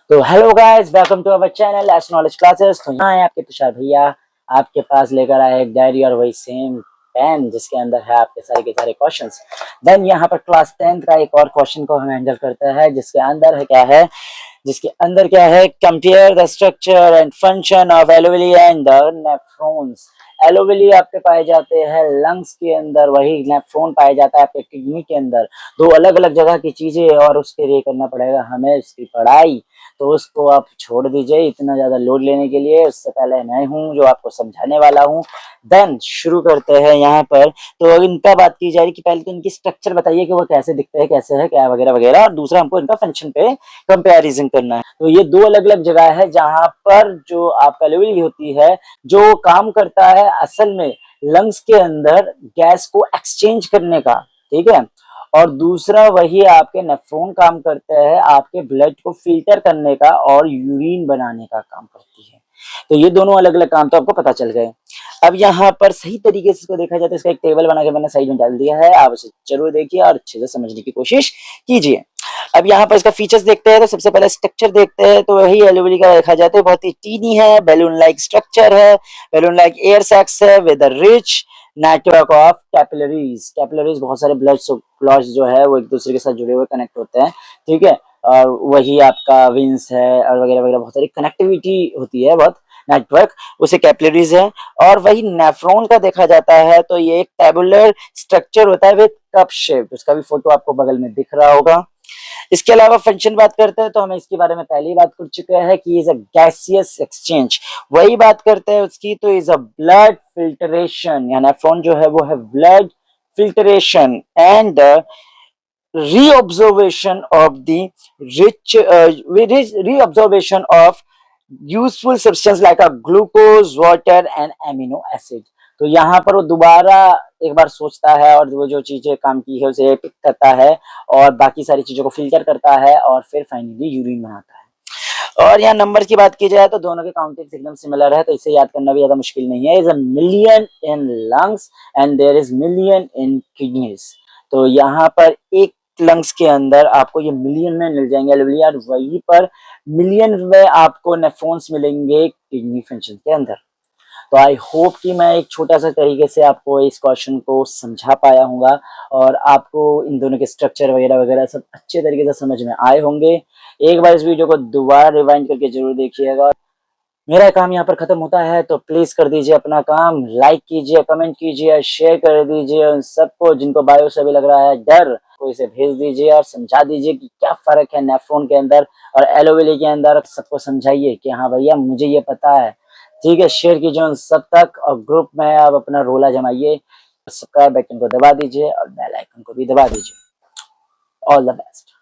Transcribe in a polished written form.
तो hello guys, welcome to our channel S knowledge classes. तो यहाँ है आपके तुषार भैया, आपके पास लेकर आए एक डायरी और वही सेम पेन जिसके अंदर है आपके सारे के सारे क्वेश्चंस। देन यहाँ पर क्लास 10th का एक और क्वेश्चन को हम हैंडल करते हैं जिसके अंदर है क्या है compare the structure and function of alveoli and the nephrons. Alveoli आपके पाए जाते हैं लंग्स के अंदर, वही नेफ्रॉन पाया जाता है आपके किडनी के अंदर। दो अलग अलग जगह की चीजें और उसके लिए करना पड़ेगा हमें उसकी पढ़ाई। तो उसको आप छोड़ दीजिए इतना ज्यादा लोड लेने के लिए। उससे पहले मैं हूँ जो आपको समझाने वाला हूँ। देन शुरू करते हैं यहाँ पर। तो इनका बात की जाए कि पहले तो इनकी स्ट्रक्चर बताइए कि वो कैसे दिखते हैं, कैसे है, क्या वगैरह वगैरह, और दूसरा हमको इनका फंक्शन पे कंपैरिजन करना है। तो ये दो अलग अलग जगह है जहां पर जो आपका लेवल होती है, जो काम करता है असल में लंग्स के अंदर गैस को एक्सचेंज करने का, ठीक है। और दूसरा वही आपके नेफ्रॉन काम करते हैं आपके ब्लड को फिल्टर करने का और यूरिन बनाने का काम करती है। तो ये दोनों अलग अलग काम तो आपको पता चल गए। अब यहाँ पर सही तरीके से इसको देखा जाए तो इसका एक टेबल बना के मैंने साइड में डाल दिया है, आप उसे जरूर देखिए और अच्छे से समझने की कोशिश कीजिए। अब यहाँ पर इसका फीचर्स देखते हैं तो सबसे पहले स्ट्रक्चर देखते हैं। तो वही एलोवेरी का देखा जाए तो बहुत ही टीनी है, बैलून लाइक स्ट्रक्चर है, बैलून लाइक एयर सैक्स है with a rich network of capillaries. Capillaries बहुत सारे ब्लड क्लॉट्स जो है वो एक दूसरे के साथ जुड़े हुए कनेक्ट होते हैं, ठीक है। और वही आपका विंस है और वगैरह वगैरह, बहुत सारी कनेक्टिविटी होती है, बहुत नेटवर्क, उसे कैपिलरीज है। और वही नेफ्रॉन का देखा जाता है तो ये एक टेबुलर स्ट्रक्चर होता है विद कप शेप। उसका भी फोटो आपको बगल में दिख रहा होगा। इसके अलावा फंक्शन बात करते हैं तो हमें इसके बारे में पहले ही बात कर चुके हैं कि इज अ गैसियस एक्सचेंज। वही बात करते हैं उसकी तो इज अ ब्लड फिल्टरेशन, या नेफ्रॉन जो है वो है blood filtration and the reabsorption of the reabsorption of useful substance like a glucose, water and amino acid। तो यहाँ पर वो दोबारा एक बार सोचता है और वो जो चीजें काम की है उसे पिक करता है और बाकी सारी चीजों को फिल्टर करता है और फिर फाइनली यूरिन बनाता है। और यहाँ नंबर की बात की जाए तो दोनों के काउंटिंग एकदम सिमिलर है, तो इसे याद करना भी ज्यादा मुश्किल नहीं है। Is a million in lungs and there is million in kidneys. तो यहाँ पर एक लंग्स के अंदर आपको ये मिलियन में मिल जाएंगे एलोवेरी, और वहीं पर मिलियन में आपको नेफ्रॉन्स मिलेंगे किडनी फंक्शन के अंदर। तो आई होप कि मैं एक छोटा सा तरीके से आपको इस क्वेश्चन को समझा पाया हूँगा और आपको इन दोनों के स्ट्रक्चर वगैरह वगैरह सब अच्छे तरीके से समझ में आए होंगे। एक बार इस वीडियो को दोबारा रिवाइंड करके जरूर देखिएगा। मेरा काम यहाँ पर खत्म होता है, तो प्लीज कर दीजिए अपना काम, लाइक कीजिए, कमेंट कीजिए, शेयर कर दीजिए उन सबको जिनको बायो से भी लग रहा है डर, को इसे भेज दीजिए और समझा दीजिए कि क्या फर्क है नेफ्रॉन के अंदर और एलोवेरी के अंदर। सबको समझाइए कि हाँ भैया मुझे ये पता है, ठीक है। शेयर कीजिए उन सब तक और ग्रुप में आप अपना रोला जमाइए। सब्सक्राइब बटन को दबा दीजिए और बेल आइकन को भी दबा दीजिए। All the best.